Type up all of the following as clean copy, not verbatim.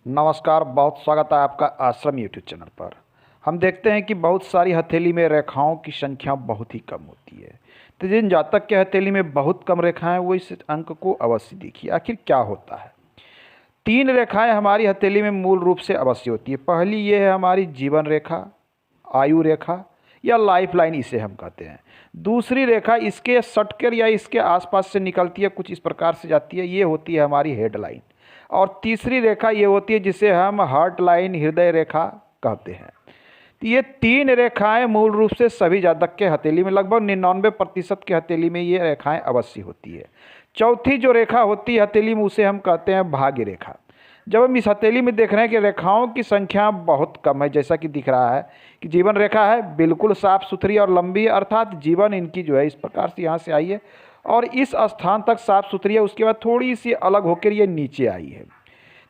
नमस्कार, बहुत स्वागत है आपका आश्रम यूट्यूब चैनल पर। हम देखते हैं कि बहुत सारी हथेली में रेखाओं की संख्या बहुत ही कम होती है। तो जिन जातक के हथेली में बहुत कम रेखाएं, वो इस अंक को अवश्य देखिए। आखिर क्या होता है? 3 रेखाएं हमारी हथेली में मूल रूप से अवश्य होती है। पहली ये है हमारी जीवन रेखा, आयु रेखा या लाइफ लाइन इसे हम कहते हैं। दूसरी रेखा इसके सटकर या इसके आसपास से निकलती है, कुछ इस प्रकार से जाती है, ये होती है हमारी हेड लाइन। और तीसरी रेखा ये होती है जिसे हम हार्ट लाइन, हृदय रेखा कहते हैं। तो ये 3 रेखाएं मूल रूप से सभी जातक के हथेली में, लगभग 99% के हथेली में ये रेखाएं अवश्य होती है। चौथी जो रेखा होती है हथेली में, उसे हम कहते हैं भाग्य रेखा। जब हम इस हथेली में देख रहे हैं कि रेखाओं की संख्या बहुत कम है, जैसा कि दिख रहा है कि जीवन रेखा है, बिल्कुल साफ सुथरी और लंबी है, अर्थात जीवन इनकी जो है इस प्रकार से यहाँ से आई है और इस स्थान तक साफ सुथरी है। उसके बाद थोड़ी सी अलग होकर ये नीचे आई है।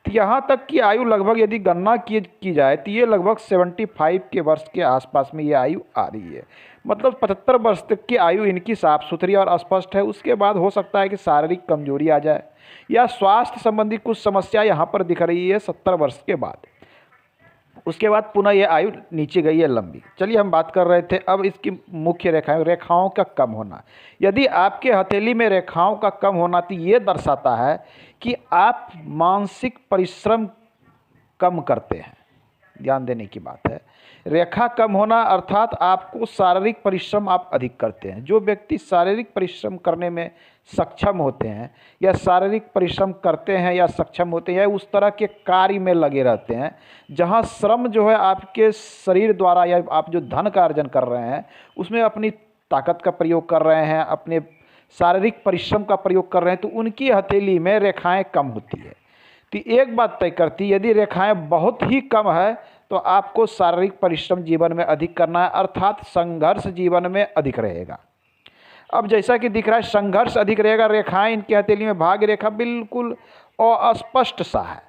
तो यहाँ तक की आयु लगभग यदि गणना की जाए तो ये लगभग 75 के वर्ष के आसपास में ये आयु आ रही है। मतलब 75 वर्ष तक की आयु इनकी साफ सुथरी और स्पष्ट है। उसके बाद हो सकता है कि शारीरिक कमजोरी आ जाए या स्वास्थ्य संबंधी कुछ समस्या यहाँ पर दिख रही है 70 वर्ष के बाद। उसके बाद पुनः ये आयु नीचे गई है लंबी। चलिए, हम बात कर रहे थे अब इसकी मुख्य रेखाओं का कम होना। यदि आपके हथेली में रेखाओं का कम होना तो ये दर्शाता है कि आप मानसिक परिश्रम कम करते हैं। ध्यान देने की बात है, रेखा कम होना अर्थात आपको शारीरिक परिश्रम आप अधिक करते हैं। जो व्यक्ति शारीरिक परिश्रम करने में सक्षम होते हैं या शारीरिक परिश्रम करते हैं या सक्षम होते हैं, उस तरह के कार्य में लगे रहते हैं जहां श्रम जो है आपके शरीर द्वारा या आप जो धन का अर्जन कर रहे हैं उसमें अपनी ताकत का प्रयोग कर रहे हैं, अपने शारीरिक परिश्रम का प्रयोग कर रहे हैं, तो उनकी हथेली में रेखाएं कम होती है। तो एक बात तय करती है, यदि रेखाएं बहुत ही कम है तो आपको शारीरिक परिश्रम जीवन में अधिक करना है, अर्थात संघर्ष जीवन में अधिक रहेगा। अब जैसा कि दिख रहा है संघर्ष अधिक रहेगा। रेखाएं इनकी हथेली में भाग्य रेखा बिल्कुल अस्पष्ट सा है।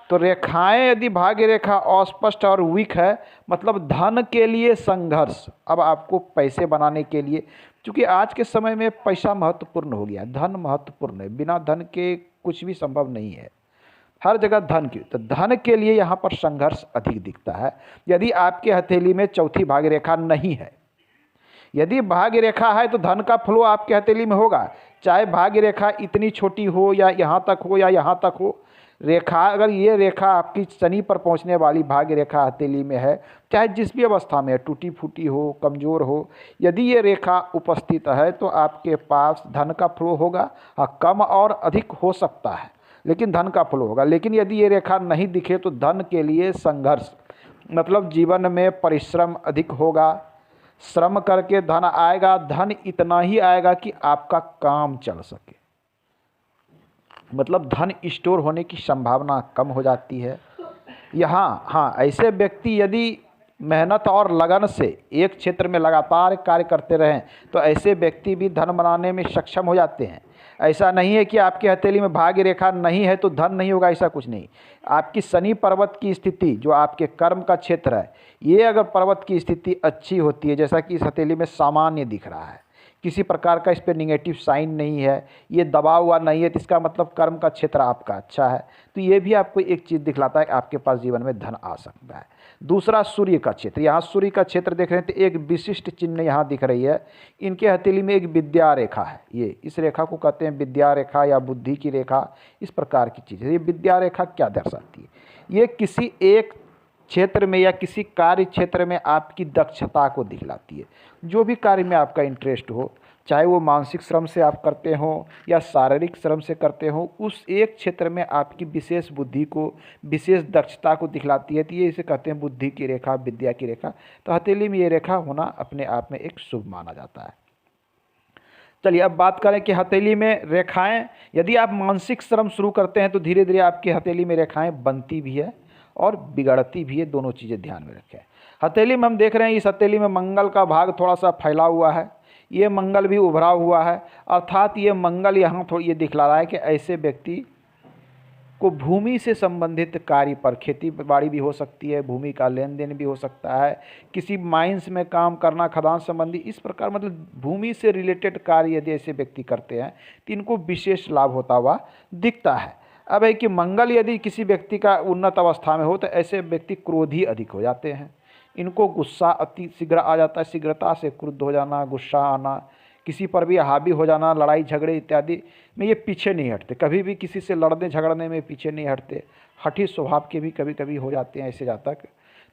तो रेखाएं यदि भाग्य रेखा अस्पष्ट और वीक है, मतलब धन के लिए संघर्ष। अब आपको पैसे बनाने के लिए, क्योंकि आज के समय में पैसा महत्वपूर्ण हो गया, धन महत्वपूर्ण है, बिना धन के कुछ भी संभव नहीं है, हर जगह धन की। तो धन के लिए यहाँ पर संघर्ष अधिक दिखता है यदि आपके हथेली में चौथी भाग्य रेखा नहीं है। यदि भाग्य रेखा है तो धन का फ्लो आपके हथेली में होगा, चाहे भाग्य रेखा इतनी छोटी हो या यहाँ तक हो या यहाँ तक हो। रेखा, अगर ये रेखा आपकी शनि पर पहुँचने वाली भाग्य रेखा हथेली में है, चाहे जिस भी अवस्था में है, टूटी फूटी हो, कमज़ोर हो, यदि ये रेखा उपस्थित है तो आपके पास धन का फ्लो होगा। हाँ, कम और अधिक हो सकता है लेकिन धन का फ्लो होगा। लेकिन यदि ये रेखा नहीं दिखे तो धन के लिए संघर्ष, मतलब जीवन में परिश्रम अधिक होगा। श्रम करके धन आएगा, धन इतना ही आएगा कि आपका काम चल सके, मतलब धन स्टोर होने की संभावना कम हो जाती है यहाँ। हाँ, ऐसे व्यक्ति यदि मेहनत और लगन से एक क्षेत्र में लगातार कार्य करते रहें तो ऐसे व्यक्ति भी धन बनाने में सक्षम हो जाते हैं। ऐसा नहीं है कि आपके हथेली में भाग्य रेखा नहीं है तो धन नहीं होगा, ऐसा कुछ नहीं। आपकी शनि पर्वत की स्थिति, जो आपके कर्म का क्षेत्र है, ये अगर पर्वत की स्थिति अच्छी होती है, जैसा कि इस हथेली में सामान्य दिख रहा है, किसी प्रकार का इस पर निगेटिव साइन नहीं है, ये दबा हुआ नहीं है, तो इसका मतलब कर्म का क्षेत्र आपका अच्छा है। तो ये भी आपको एक चीज़ दिखलाता है कि आपके पास जीवन में धन आ सकता है। दूसरा, सूर्य का क्षेत्र। यहाँ सूर्य का क्षेत्र देख रहे हैं तो एक विशिष्ट चिन्ह यहाँ दिख रही है। इनके हथेली में एक विद्या रेखा है। ये इस रेखा को कहते हैं विद्या रेखा या बुद्धि की रेखा, इस प्रकार की चीज़ है। ये विद्या रेखा क्या दर्शाती है? ये किसी एक क्षेत्र में या किसी कार्य क्षेत्र में आपकी दक्षता को दिखलाती है। जो भी कार्य में आपका इंटरेस्ट हो, चाहे वो मानसिक श्रम से आप करते हो या शारीरिक श्रम से करते हो, उस एक क्षेत्र में आपकी विशेष बुद्धि को, विशेष दक्षता को दिखलाती है। तो ये इसे कहते हैं बुद्धि की रेखा, विद्या की रेखा। तो हथेली में ये रेखा होना अपने आप में एक शुभ माना जाता है। चलिए, अब बात करें कि हथेली में रेखाएं, यदि आप मानसिक श्रम शुरू करते हैं तो धीरे धीरे आपकी हथेली में रेखाएं बनती भी है और बिगड़ती भी है। दोनों चीज़ें ध्यान में रखें। हथेली में हम देख रहे हैं इस हथेली में मंगल का भाग थोड़ा सा फैला हुआ है, ये मंगल भी उभरा हुआ है, अर्थात ये मंगल यहाँ थोड़ी ये दिखला रहा है कि ऐसे व्यक्ति को भूमि से संबंधित कार्य पर, खेती बाड़ी भी हो सकती है, भूमि का लेन देन भी हो सकता है, किसी माइंस में काम करना, खदान संबंधी, इस प्रकार मतलब भूमि से रिलेटेड कार्य यदि ऐसे व्यक्ति करते हैं तो इनको विशेष लाभ होता हुआ दिखता है। अब है कि मंगल यदि किसी व्यक्ति का उन्नत अवस्था में हो तो ऐसे व्यक्ति क्रोधी अधिक हो जाते हैं। इनको गुस्सा अति शीघ्र आ जाता है, शीघ्रता से क्रुद्ध हो जाना, गुस्सा आना, किसी पर भी हावी हो जाना, लड़ाई झगड़े इत्यादि में ये पीछे नहीं हटते, कभी भी किसी से लड़ने झगड़ने में पीछे नहीं हटते। हठी स्वभाव के भी कभी कभी हो जाते हैं ऐसे जातक।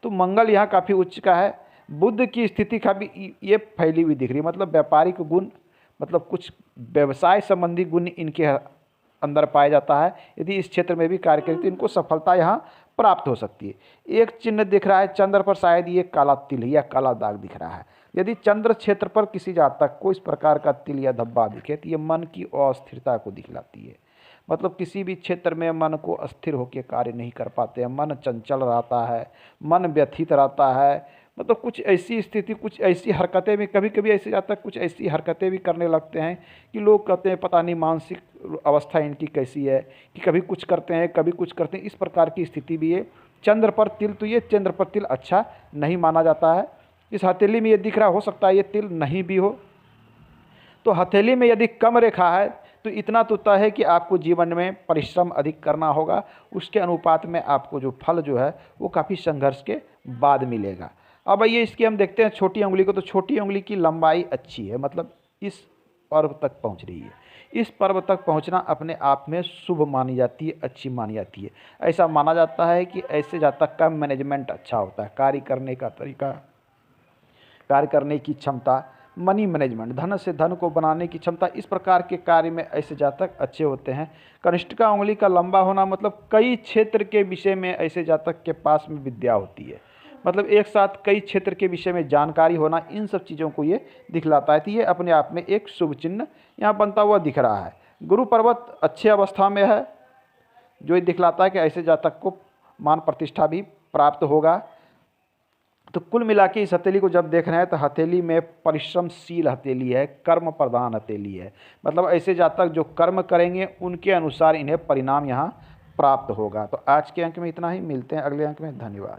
तो मंगल यहाँ काफ़ी उच्च का है। बुध की स्थिति का भी ये फैली हुई दिख रही है, मतलब व्यापारिक गुण, मतलब कुछ व्यवसाय संबंधी गुण इनके अंदर पाया जाता है। यदि इस क्षेत्र में भी कार्य करें तो इनको सफलता यहाँ प्राप्त हो सकती है। एक चिन्ह दिख रहा है चंद्र पर, शायद ये काला तिल या काला दाग दिख रहा है। यदि चंद्र क्षेत्र पर किसी जातक को इस प्रकार का तिल या धब्बा दिखे तो ये मन की अस्थिरता को दिखलाती है। मतलब किसी भी क्षेत्र में मन को अस्थिर होकर कार्य नहीं कर पाते हैं, मन चंचल रहता है, मन व्यथित रहता है। मतलब कुछ ऐसी स्थिति, कुछ ऐसी हरकतें भी कभी कभी ऐसे जाता है, कुछ ऐसी हरकतें भी करने लगते हैं कि लोग कहते हैं पता नहीं मानसिक अवस्था इनकी कैसी है, कि कभी कुछ करते हैं कभी कुछ करते हैं, इस प्रकार की स्थिति भी है। चंद्र पर तिल, तो ये चंद्र पर तिल अच्छा नहीं माना जाता है। इस हथेली में ये दिख रहा, हो सकता है ये तिल नहीं भी हो। तो हथेली में यदि कम रेखा है तो इतना तो तय है कि आपको जीवन में परिश्रम अधिक करना होगा, उसके अनुपात में आपको जो फल जो है वो काफ़ी संघर्ष के बाद मिलेगा। अब आइए इसकी हम देखते हैं छोटी उंगली को। तो छोटी उंगली की लंबाई अच्छी है, मतलब इस पर्व तक पहुंच रही है। इस पर्व तक पहुंचना अपने आप में शुभ मानी जाती है, अच्छी मानी जाती है। ऐसा माना जाता है कि ऐसे जातक का मैनेजमेंट अच्छा होता है, कार्य करने का तरीका, कार्य करने की क्षमता, मनी मैनेजमेंट, धन से धन को बनाने की क्षमता, इस प्रकार के कार्य में ऐसे जातक अच्छे होते हैं। कनिष्ठिका उंगली का लंबा होना, मतलब कई क्षेत्र के विषय में ऐसे जातक के पास में विद्या होती है, मतलब एक साथ कई क्षेत्र के विषय में जानकारी होना, इन सब चीज़ों को ये दिखलाता है। तो ये अपने आप में एक शुभ चिन्ह यहाँ बनता हुआ दिख रहा है। गुरु पर्वत अच्छे अवस्था में है, जो ये दिखलाता है कि ऐसे जातक को मान प्रतिष्ठा भी प्राप्त होगा। तो कुल मिला के इस हथेली को जब देख रहे हैं तो हथेली में परिश्रमशील हथेली है, कर्म प्रधान हथेली है। मतलब ऐसे जातक जो कर्म करेंगे उनके अनुसार इन्हें परिणाम यहाँ प्राप्त होगा। तो आज के अंक में इतना ही, मिलते हैं अगले अंक में। धन्यवाद।